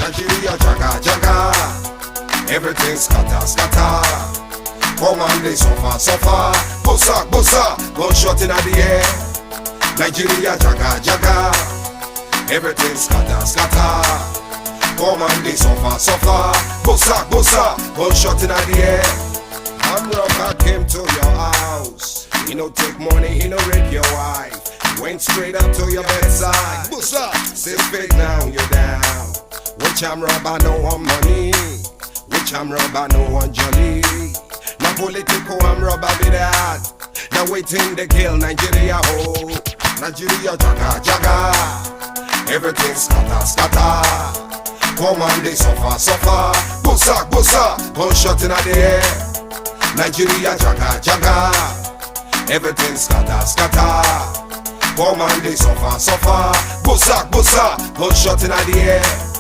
Nigeria jaga jaga, everything scatter scatter. Come on, they suffer suffer. Bossa bossa, gunshot in the air. Nigeria jaga jaga, everything scatter scatter. Come on, they suffer suffer. Bossa bossa, gunshot in the air. I'm rocker came to your house. He no take money, he no rape your wife. Went straight up to your bedside. Bossa, say fake now you're down. Which I'm robber, no one money. Which I'm robber, no one jolly. Now political, I'm robber be that. Now waiting to kill Nigeria whole. Nigeria jaga jaga, everything scatter scatter. Come on, they suffer suffer. Bossa bossa, gunshot in the air. Nigeria jaga jaga, everything scatter scatter. Come on, they suffer suffer. Bossa bossa, gunshot in the air.